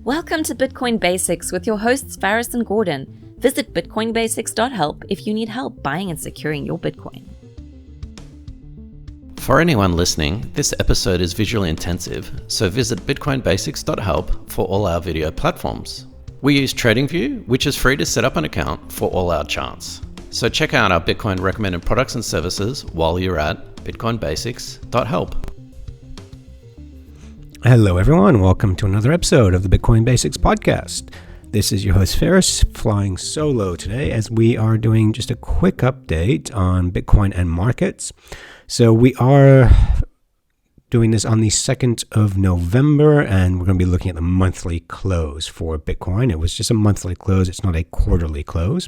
Welcome to Bitcoin Basics with your hosts Faris and Gordon. Visit bitcoinbasics.help if you need help buying and securing your Bitcoin. For anyone listening, this episode is visually intensive, so visit bitcoinbasics.help for all our video platforms. We use TradingView, which is free to set up an account for all our charts. So check out our Bitcoin recommended products and services while you're at bitcoinbasics.help. Hello everyone, welcome to another episode of the Bitcoin Basics podcast. This is your host Faris, flying solo today as we are doing just a quick update on Bitcoin and markets. So we are doing this on the 2nd of November, and we're going to be looking at the monthly close for Bitcoin. It was just a monthly close, it's not a quarterly close.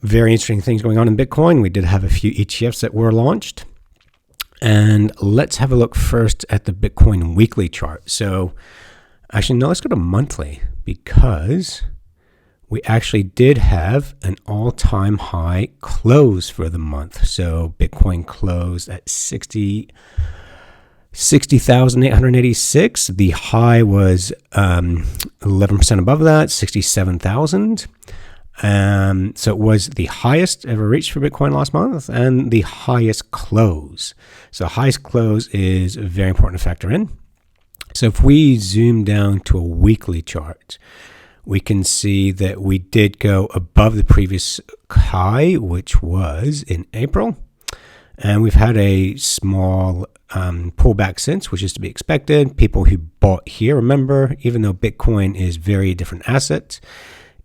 Very interesting things going on in Bitcoin. We did have a few ETFs that were launched. And let's have a look first at the Bitcoin weekly chart. So actually, no, let's go to monthly because we actually did have an all-time high close for the month. So Bitcoin closed at 60,886. The high was 11% above that, 67,000. So it was the highest ever reached for Bitcoin last month and the highest close. So highest close is very important to factor in. So if we zoom down to a weekly chart, we can see that we did go above the previous high, which was in April. And we've had a small pullback since, which is to be expected. People who bought here, remember, even though Bitcoin is very different asset,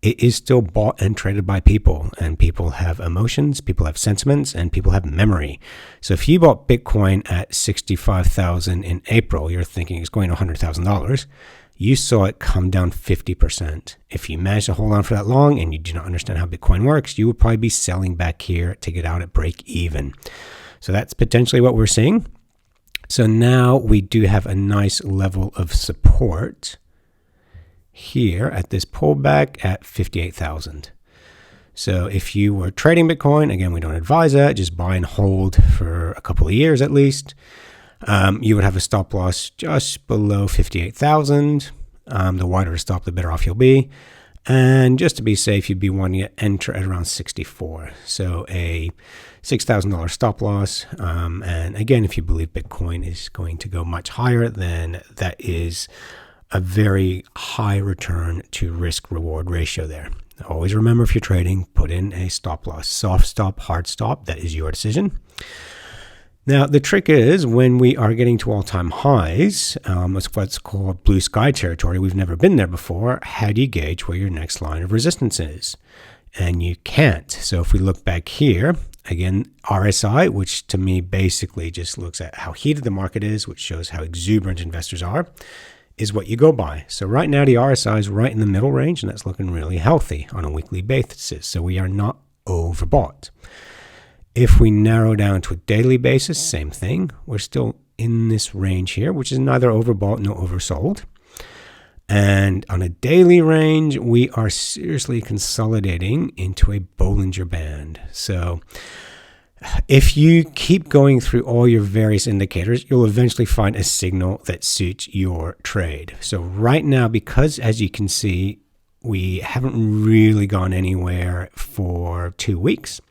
it is still bought and traded by people, and people have emotions, people have sentiments, and people have memory. So if you bought Bitcoin at $65,000 in April, you're thinking it's going to $100,000. You saw it come down 50%. If you manage to hold on for that long and you do not understand how Bitcoin works, you would probably be selling back here to get out at break even. So that's potentially what we're seeing. So now we do have a nice level of support here at this pullback at 58,000. So if you were trading Bitcoin, again, we don't advise that, just buy and hold for a couple of years at least. You would have a stop loss just below 58,000. The wider the stop, the better off you'll be. And just to be safe, you'd be wanting to enter at around 64. So a $6,000 stop loss. And again, if you believe Bitcoin is going to go much higher, then that is a very high return to risk reward ratio there. Always remember, if you're trading, put in a stop loss. Soft stop, hard stop, that is your decision. Now, the trick is when we are getting to all-time highs, it's what's called blue sky territory. We've never been there before. How do you gauge where your next line of resistance is? And you can't. So if we look back here, again, RSI, which to me basically just looks at how heated the market is, which shows how exuberant investors are, is what you go by. So right now the RSI is right in the middle range, and that's looking really healthy on a weekly basis. So we are not overbought. If we narrow down to a daily basis, same thing. We're still in this range here, which is neither overbought nor oversold. And on a daily range, we are seriously consolidating into a Bollinger Band. So if you keep going through all your various indicators, you'll eventually find a signal that suits your trade. So right now, because as you can see, we haven't really gone anywhere for 2 weeks.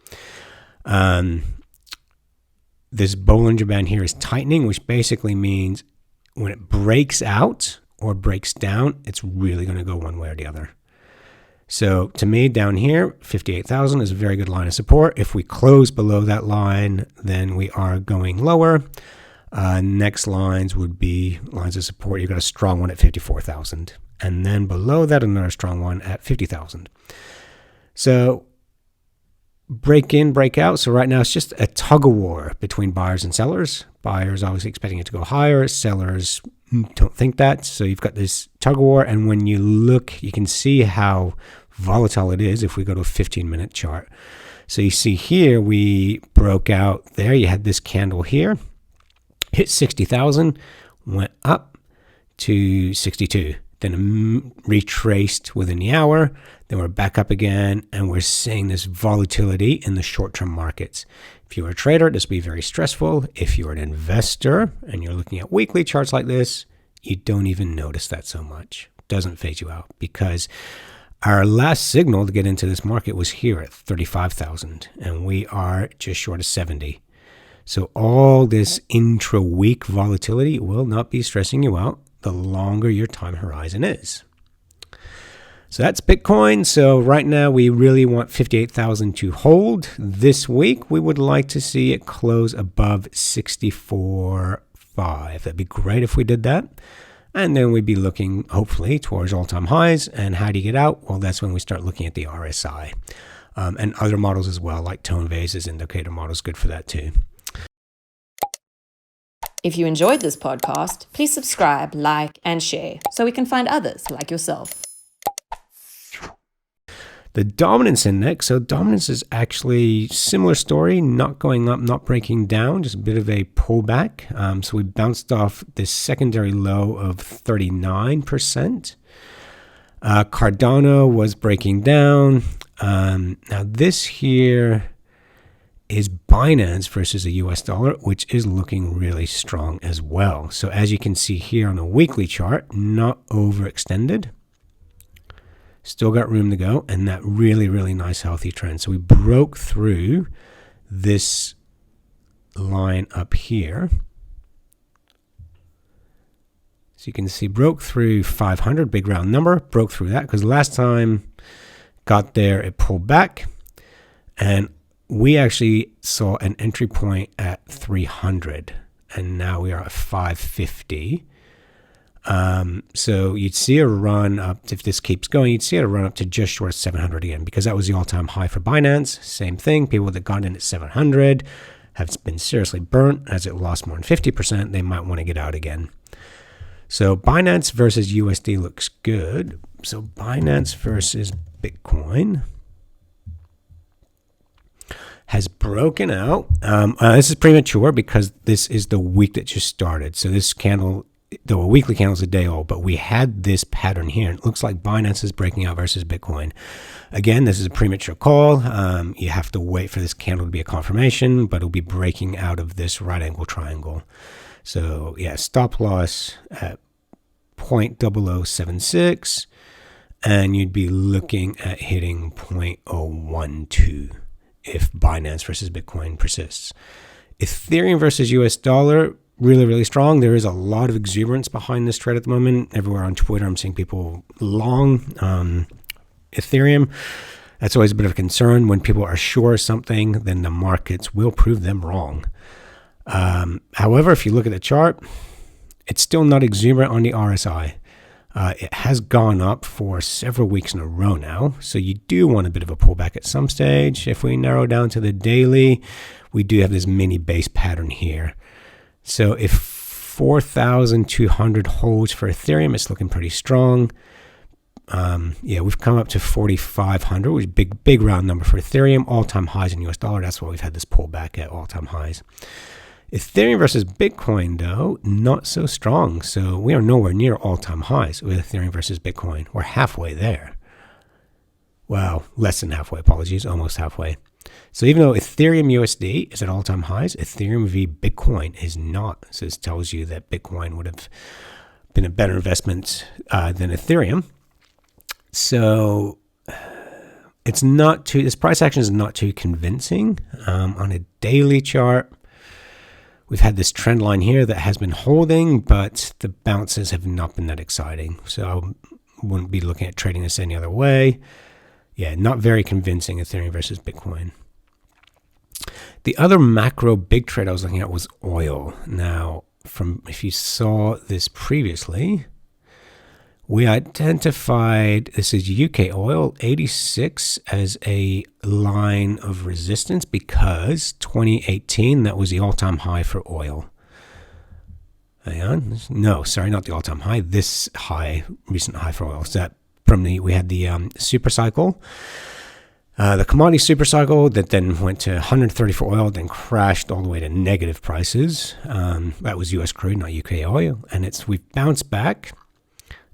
This Bollinger Band here is tightening, which basically means when it breaks out or breaks down, it's really going to go one way or the other. So to me, down here, 58,000 is a very good line of support. If we close below that line, then we are going lower. Next lines would be lines of support. You've got a strong one at 54,000. And then below that, another strong one at 50,000. So break in, break out. So right now, it's just a tug of war between buyers and sellers. Buyers obviously expecting it to go higher. Sellers don't think that. So you've got this tug of war. And when you look, you can see how volatile it is if we go to a 15-minute chart. So you see here, we broke out there. You had this candle here, hit 60,000, went up to 62, then retraced within the hour. Then we're back up again, and we're seeing this volatility in the short-term markets. If you're a trader, this will be very stressful. If you're an investor and you're looking at weekly charts like this, you don't even notice that so much. Doesn't phase you out, because our last signal to get into this market was here at 35,000, and we are just short of 70. So all this intra-week volatility will not be stressing you out the longer your time horizon is. So that's Bitcoin. So right now we really want 58,000 to hold. This week we would like to see it close above 64.5. That'd be great if we did that. And then we'd be looking hopefully towards all-time highs. And how do you get out? Well, that's when we start looking at the RSI and other models as well, like Tone Vase's indicator model is good for that too. If you enjoyed this podcast, please subscribe, like, and share so we can find others like yourself. The dominance index. So dominance is actually similar story, not going up, not breaking down, just a bit of a pullback. So we bounced off this secondary low of 39%. Cardano was breaking down. Now this here is Binance versus the US dollar, which is looking really strong as well. So as you can see here on a weekly chart, not overextended. Still got room to go, and that really, really nice healthy trend. So we broke through this line up here. So you can see broke through 500, big round number, broke through that because last time got there, it pulled back, and we actually saw an entry point at 300, and now we are at 550. So you'd see a run up, if this keeps going, you'd see a run up to just short of 700 again, because that was the all-time high for Binance. Same thing, people that got in at 700 have been seriously burnt. As it lost more than 50%, they might want to get out again. So Binance versus USD looks good. So Binance versus Bitcoin has broken out. This is premature because this is the week that just started. So this candle, though a weekly candle is a day old, but we had this pattern here. It looks like Binance is breaking out versus Bitcoin. Again, this is a premature call. You have to wait for this candle to be a confirmation, but it'll be breaking out of this right angle triangle. So yeah, stop loss at 0.0076, and you'd be looking at hitting 0.012 if Binance versus Bitcoin persists. Ethereum versus US dollar, really, really strong. There is a lot of exuberance behind this trade at the moment. Everywhere on Twitter, I'm seeing people long Ethereum. That's always a bit of a concern. When people are sure of something, then the markets will prove them wrong. However, if you look at the chart, it's still not exuberant on the RSI. It has gone up for several weeks in a row now. So you do want a bit of a pullback at some stage. If we narrow down to the daily, we do have this mini base pattern here. So if 4,200 holds for Ethereum, it's looking pretty strong. Yeah, we've come up to 4,500, which is a big round number for Ethereum. All-time highs in US dollar. That's why we've had this pullback at all-time highs. Ethereum versus Bitcoin, though, not so strong. So we are nowhere near all-time highs with Ethereum versus Bitcoin. We're halfway there. Well, less than halfway, apologies, almost halfway. So even though Ethereum USD is at all-time highs, Ethereum v Bitcoin is not. So this tells you that Bitcoin would have been a better investment than Ethereum. So it's not too, this price action is not too convincing. On a daily chart, we've had this trend line here that has been holding, but the bounces have not been that exciting. So I wouldn't be looking at trading this any other way. Yeah, not very convincing, Ethereum versus Bitcoin. The other macro big trade I was looking at was oil. Now, if you saw this previously, we identified, this is UK oil, 86 as a line of resistance because 2018, that was the all-time high for oil. Hang on. No, sorry, not the all-time high. This high, recent high for oil. So that we had the super cycle, the commodity super cycle that then went to 130 for oil, then crashed all the way to negative prices. That was US crude, not UK oil. And we've bounced back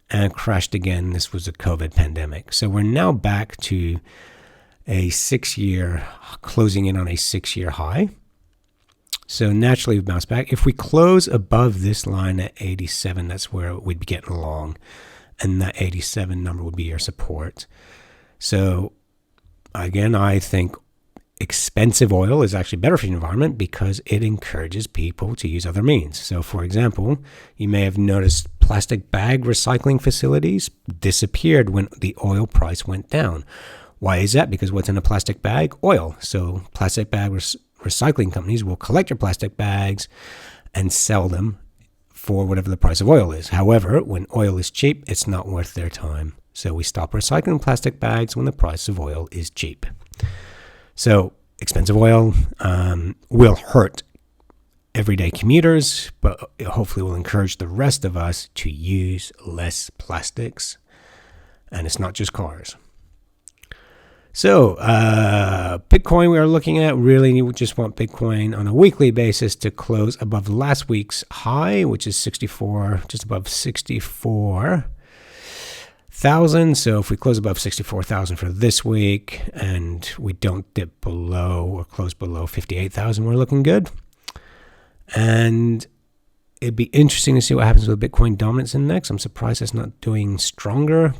and crashed again. This was a COVID pandemic. So we're now back to a 6-year, closing in on a 6-year high. So naturally, we bounce back. If we close above this line at 87, that's where we'd be getting along. And that 87 number would be your support. So again, I think expensive oil is actually better for the environment because it encourages people to use other means. So for example, you may have noticed plastic bag recycling facilities disappeared when the oil price went down. Why is that? Because what's in a plastic bag? Oil. So plastic bag recycling companies will collect your plastic bags and sell them for whatever the price of oil is. However, when oil is cheap, it's not worth their time. So we stop recycling plastic bags when the price of oil is cheap. So expensive oil will hurt everyday commuters, but it hopefully will encourage the rest of us to use less plastics. And it's not just cars. So Bitcoin we are looking at, really you just want Bitcoin on a weekly basis to close above last week's high, which is 64, just above 64,000. So if we close above 64,000 for this week and we don't dip below or close below 58,000, we're looking good. And it'd be interesting to see what happens with Bitcoin Dominance Index. I'm surprised it's not doing stronger,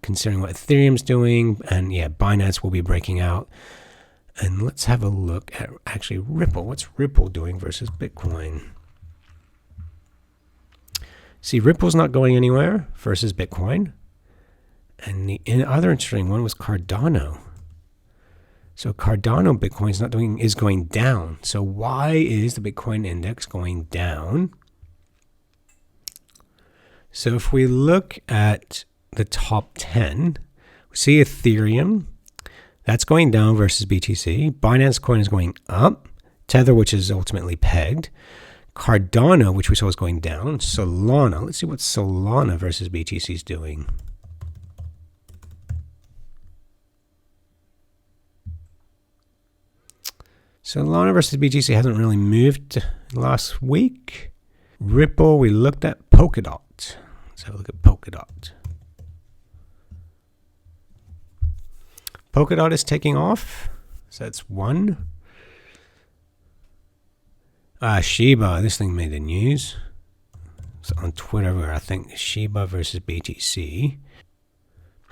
considering what Ethereum's doing. And yeah, Binance will be breaking out. And let's have a look at actually Ripple. What's Ripple doing versus Bitcoin? See, Ripple's not going anywhere versus Bitcoin. And the other interesting one was Cardano. So Cardano Bitcoin is going down. So why is the Bitcoin index going down? So if we look at the top 10, we see Ethereum, that's going down versus BTC. Binance Coin is going up. Tether, which is ultimately pegged. Cardano, which we saw is going down. Solana, let's see what Solana versus BTC is doing. Solana versus BTC hasn't really moved last week. Ripple, we looked at Polkadot. Let's have a look at Polkadot. Polkadot is taking off. So that's one. Shiba, this thing made the news. It's on Twitter where I think Shiba versus BTC.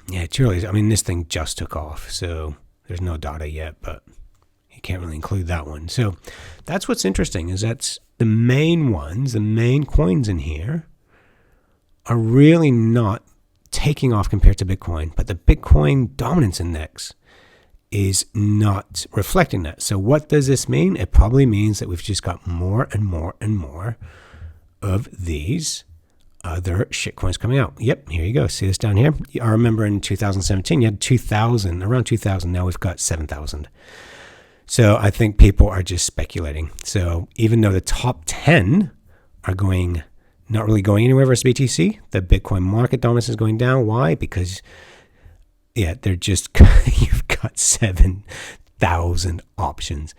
Yeah, it's really, I mean, this thing just took off. So there's no data yet, but you can't really include that one. So that's what's interesting is that's the main ones, the main coins in here are really not taking off compared to Bitcoin, but the Bitcoin Dominance Index is not reflecting that. So what does this mean? It probably means that we've just got more and more and more of these other shitcoins coming out. Yep, here you go. See this down here? I remember in 2017, you had 2,000, around 2,000. Now we've got 7,000. So I think people are just speculating. So even though the top 10 are not really going anywhere versus BTC, the Bitcoin market dominance is going down. Why? Because, yeah, you've got 7,000 options.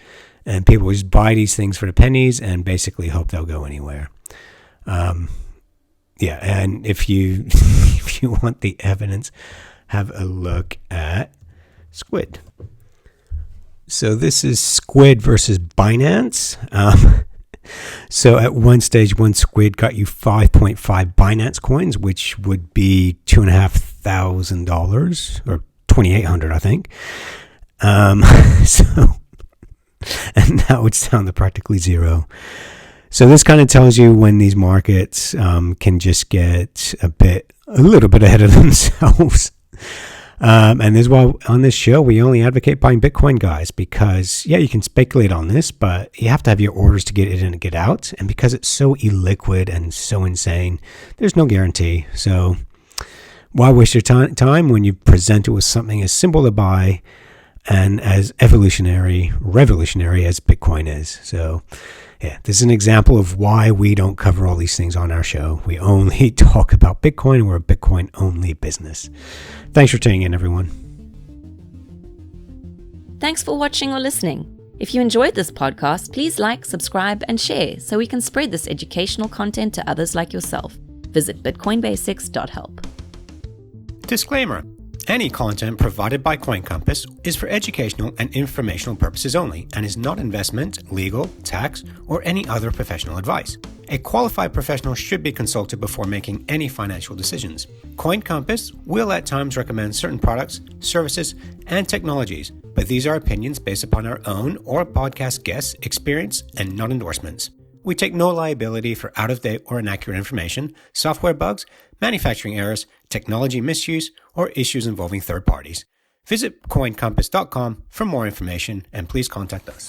And people just buy these things for the pennies and basically hope they'll go anywhere. Yeah, and if you if you want the evidence, have a look at Squid. So this is Squid versus Binance. So at one stage, one Squid got you 5.5 Binance coins, which would be $2,500 or $2,800, I think. And that would sound to practically zero. So this kind of tells you when these markets can just get a little bit ahead of themselves. And this is why on this show, we only advocate buying Bitcoin, guys, because, yeah, you can speculate on this, but you have to have your orders to get it in and get out. And because it's so illiquid and so insane, there's no guarantee. So why waste your time when you present it with something as simple to buy and as revolutionary as Bitcoin is? So, yeah, this is an example of why we don't cover all these things on our show. We only talk about Bitcoin. We're a Bitcoin-only business. Thanks for tuning in, everyone. Thanks for watching or listening. If you enjoyed this podcast, please like, subscribe, and share so we can spread this educational content to others like yourself. Visit bitcoinbasics.help. Disclaimer. Any content provided by CoinCompass is for educational and informational purposes only and is not investment, legal, tax, or any other professional advice. A qualified professional should be consulted before making any financial decisions. CoinCompass will at times recommend certain products, services, and technologies, but these are opinions based upon our own or podcast guests' experience and not endorsements. We take no liability for out-of-date or inaccurate information, software bugs, manufacturing errors, technology misuse, or issues involving third parties. Visit coincompass.com for more information and please contact us.